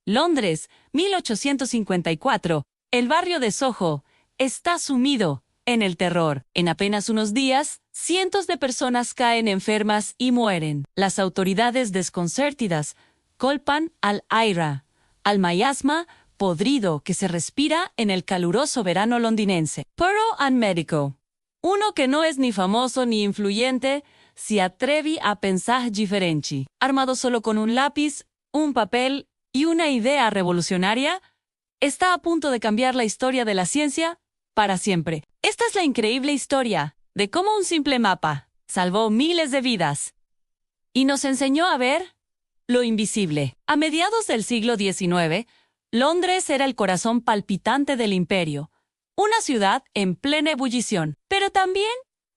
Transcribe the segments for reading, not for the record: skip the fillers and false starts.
Londres, 1854. El barrio de Soho está sumido en el terror. En apenas unos días, cientos de personas caen enfermas y mueren. Las autoridades desconcertadas culpan al aire, al miasma podrido que se respira en el caluroso verano londinense. Pero un médico, uno que no es ni famoso ni influyente, se atreve a pensar diferente. Armado solo con un lápiz, un papel y una idea revolucionaria, está a punto de cambiar la historia de la ciencia para siempre. Esta es la increíble historia de cómo un simple mapa salvó miles de vidas y nos enseñó a ver lo invisible. A mediados del siglo XIX, Londres era el corazón palpitante del imperio, una ciudad en plena ebullición, pero también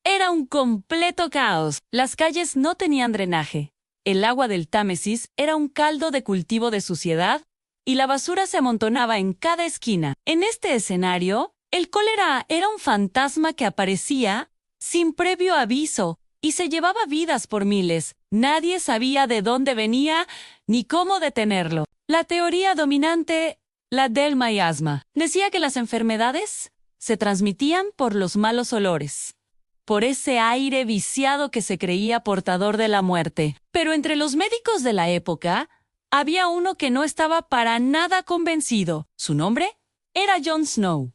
era un completo caos. Las calles no tenían drenaje, el agua del Támesis era un caldo de cultivo de suciedad y la basura se amontonaba en cada esquina. En este escenario, el cólera era un fantasma que aparecía sin previo aviso y se llevaba vidas por miles. Nadie sabía de dónde venía ni cómo detenerlo. La teoría dominante, la del miasma, decía que las enfermedades se transmitían por los malos olores, por ese aire viciado que se creía portador de la muerte. Pero entre los médicos de la época, había uno que no estaba para nada convencido. Su nombre era Jon Snow.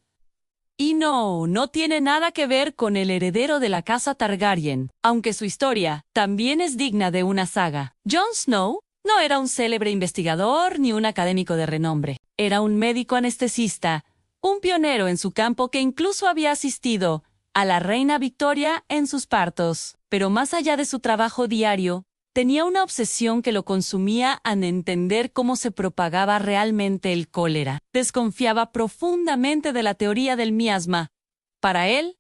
Y no tiene nada que ver con el heredero de la casa Targaryen, aunque su historia también es digna de una saga. Jon Snow no era un célebre investigador ni un académico de renombre. Era un médico anestesista, un pionero en su campo que incluso había asistido a la reina Victoria en sus partos. Pero más allá de su trabajo diario, tenía una obsesión que lo consumía en entender cómo se propagaba realmente el cólera. Desconfiaba profundamente de la teoría del miasma. Para él,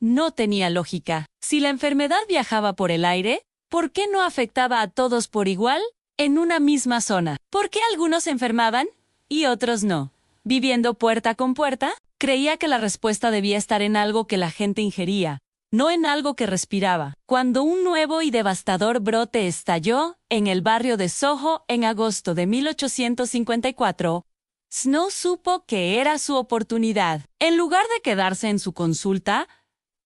no tenía lógica. Si la enfermedad viajaba por el aire, ¿por qué no afectaba a todos por igual en una misma zona? ¿Por qué algunos se enfermaban y otros no? Viviendo puerta con puerta, creía que la respuesta debía estar en algo que la gente ingería, no en algo que respiraba. Cuando un nuevo y devastador brote estalló en el barrio de Soho en agosto de 1854, Snow supo que era su oportunidad. En lugar de quedarse en su consulta,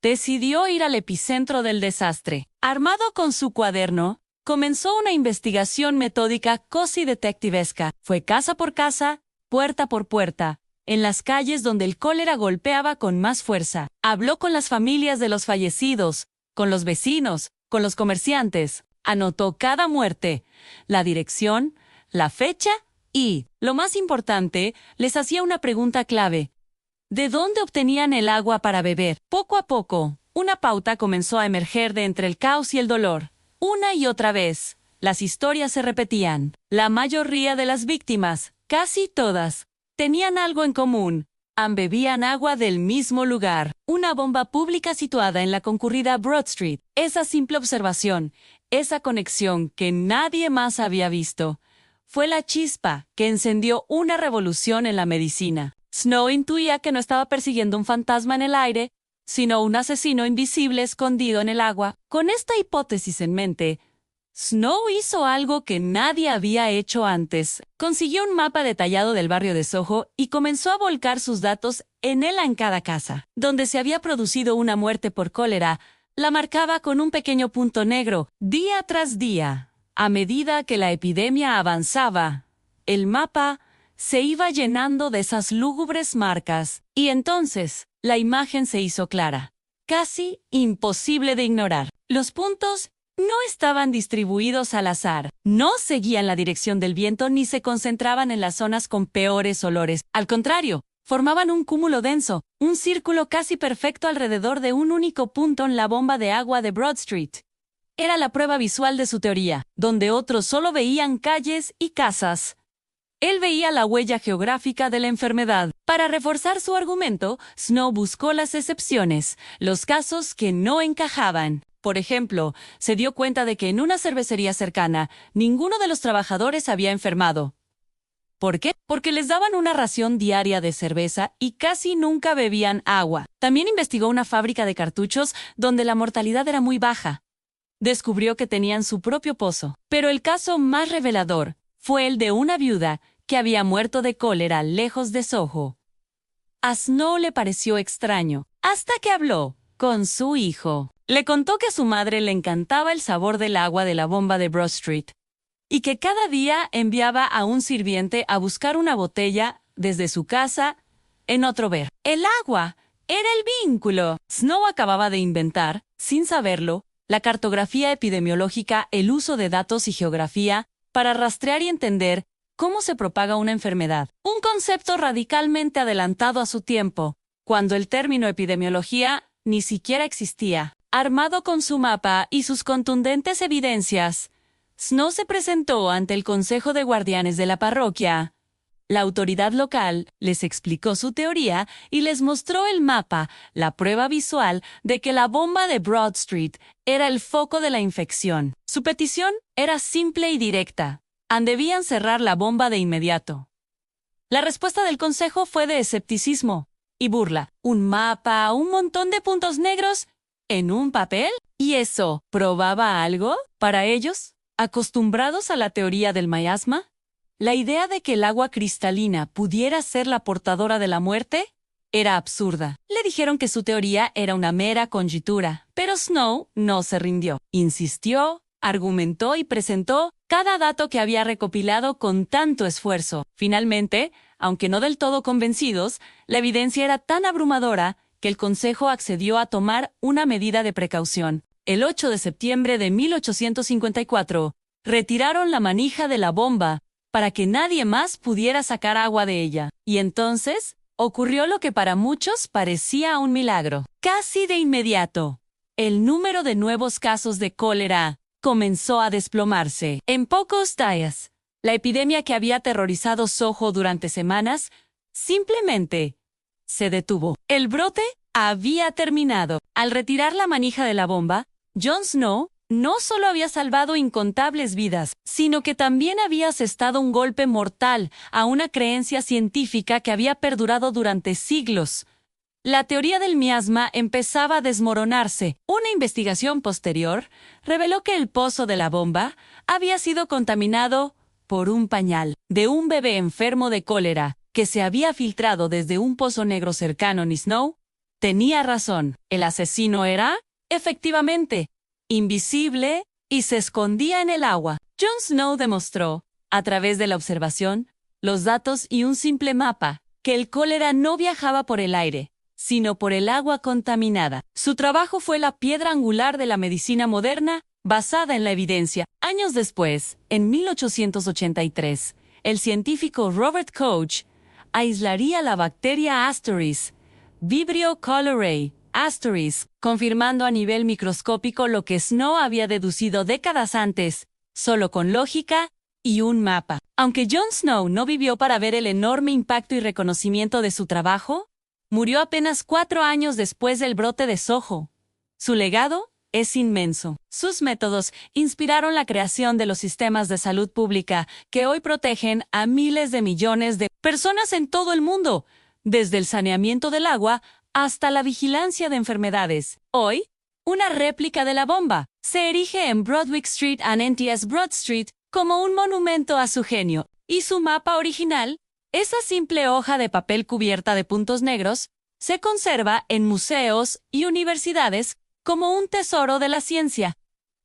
decidió ir al epicentro del desastre. Armado con su cuaderno, comenzó una investigación metódica casi detectivesca. Fue casa por casa, puerta por puerta, en las calles donde el cólera golpeaba con más fuerza. Habló con las familias de los fallecidos, con los vecinos, con los comerciantes. Anotó cada muerte, la dirección, la fecha y, lo más importante, les hacía una pregunta clave. ¿De dónde obtenían el agua para beber? Poco a poco, una pauta comenzó a emerger de entre el caos y el dolor. Una y otra vez, las historias se repetían. La mayoría de las víctimas, casi todas, tenían algo en común. Bebían agua del mismo lugar, una bomba pública situada en la concurrida Broad Street. Esa simple observación, esa conexión que nadie más había visto, fue la chispa que encendió una revolución en la medicina. Snow intuía que no estaba persiguiendo un fantasma en el aire, sino un asesino invisible escondido en el agua. Con esta hipótesis en mente, Snow hizo algo que nadie había hecho antes. Consiguió un mapa detallado del barrio de Soho y comenzó a volcar sus datos en él en cada casa. Donde se había producido una muerte por cólera, la marcaba con un pequeño punto negro, día tras día. A medida que la epidemia avanzaba, el mapa se iba llenando de esas lúgubres marcas. Y entonces, la imagen se hizo clara, casi imposible de ignorar. Los puntos no estaban distribuidos al azar, no seguían la dirección del viento ni se concentraban en las zonas con peores olores. Al contrario, formaban un cúmulo denso, un círculo casi perfecto alrededor de un único punto en la bomba de agua de Broad Street. Era la prueba visual de su teoría, donde otros solo veían calles y casas. Él veía la huella geográfica de la enfermedad. Para reforzar su argumento, Snow buscó las excepciones, los casos que no encajaban. Por ejemplo, se dio cuenta de que en una cervecería cercana, ninguno de los trabajadores había enfermado. ¿Por qué? Porque les daban una ración diaria de cerveza y casi nunca bebían agua. También investigó una fábrica de cartuchos donde la mortalidad era muy baja. Descubrió que tenían su propio pozo. Pero el caso más revelador fue el de una viuda que había muerto de cólera lejos de Soho. A Snow le pareció extraño, hasta que habló con su hijo. Le contó que a su madre le encantaba el sabor del agua de la bomba de Broad Street y que cada día enviaba a un sirviente a buscar una botella desde su casa en otro ver. El agua era el vínculo. Snow acababa de inventar, sin saberlo, la cartografía epidemiológica, el uso de datos y geografía para rastrear y entender cómo se propaga una enfermedad. Un concepto radicalmente adelantado a su tiempo, cuando el término epidemiología ni siquiera existía. Armado con su mapa y sus contundentes evidencias, Snow se presentó ante el Consejo de Guardianes de la parroquia. La autoridad local les explicó su teoría y les mostró el mapa, la prueba visual de que la bomba de Broad Street era el foco de la infección. Su petición era simple y directa. Debían cerrar la bomba de inmediato. La respuesta del consejo fue de escepticismo y burla. ¿Un mapa, un montón de puntos negros en un papel? ¿Y eso probaba algo para ellos? ¿Acostumbrados a la teoría del miasma? La idea de que el agua cristalina pudiera ser la portadora de la muerte era absurda. Le dijeron que su teoría era una mera conjetura, pero Snow no se rindió. Insistió, argumentó y presentó cada dato que había recopilado con tanto esfuerzo. Finalmente, aunque no del todo convencidos, la evidencia era tan abrumadora que el Consejo accedió a tomar una medida de precaución. El 8 de septiembre de 1854, retiraron la manija de la bomba para que nadie más pudiera sacar agua de ella. Y entonces ocurrió lo que para muchos parecía un milagro. Casi de inmediato, el número de nuevos casos de cólera comenzó a desplomarse. En pocos días, la epidemia que había aterrorizado Soho durante semanas simplemente se detuvo. El brote había terminado. Al retirar la manija de la bomba, Jon Snow no solo había salvado incontables vidas, sino que también había asestado un golpe mortal a una creencia científica que había perdurado durante siglos. La teoría del miasma empezaba a desmoronarse. Una investigación posterior reveló que el pozo de la bomba había sido contaminado por un pañal de un bebé enfermo de cólera que se había filtrado desde un pozo negro cercano. Y Snow tenía razón. El asesino era, efectivamente, invisible y se escondía en el agua. Jon Snow demostró, a través de la observación, los datos y un simple mapa, que el cólera no viajaba por el aire, sino por el agua contaminada. Su trabajo fue la piedra angular de la medicina moderna, basada en la evidencia. Años después, en 1883, el científico Robert Koch aislaría la bacteria Ascaris, Vibrio cholerae, Ascaris, confirmando a nivel microscópico lo que Snow había deducido décadas antes, solo con lógica y un mapa. Aunque Jon Snow no vivió para ver el enorme impacto y reconocimiento de su trabajo, murió apenas 4 años después del brote de Soho. Su legado es inmenso. Sus métodos inspiraron la creación de los sistemas de salud pública que hoy protegen a miles de millones de personas en todo el mundo, desde el saneamiento del agua hasta la vigilancia de enfermedades. Hoy, una réplica de la bomba se erige en Broadwick Street and NTS Broad Street como un monumento a su genio, y su mapa original, esa simple hoja de papel cubierta de puntos negros, se conserva en museos y universidades como un tesoro de la ciencia.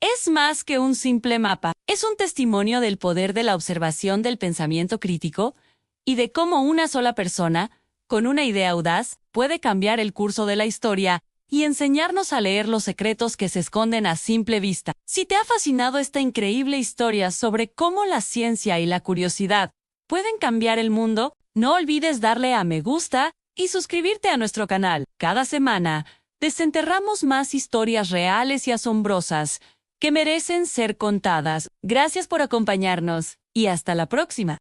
Es más que un simple mapa, es un testimonio del poder de la observación del pensamiento crítico y de cómo una sola persona, con una idea audaz, puede cambiar el curso de la historia y enseñarnos a leer los secretos que se esconden a simple vista. Si te ha fascinado esta increíble historia sobre cómo la ciencia y la curiosidad pueden cambiar el mundo, no olvides darle a me gusta y suscribirte a nuestro canal. Cada semana, desenterramos más historias reales y asombrosas que merecen ser contadas. Gracias por acompañarnos y hasta la próxima.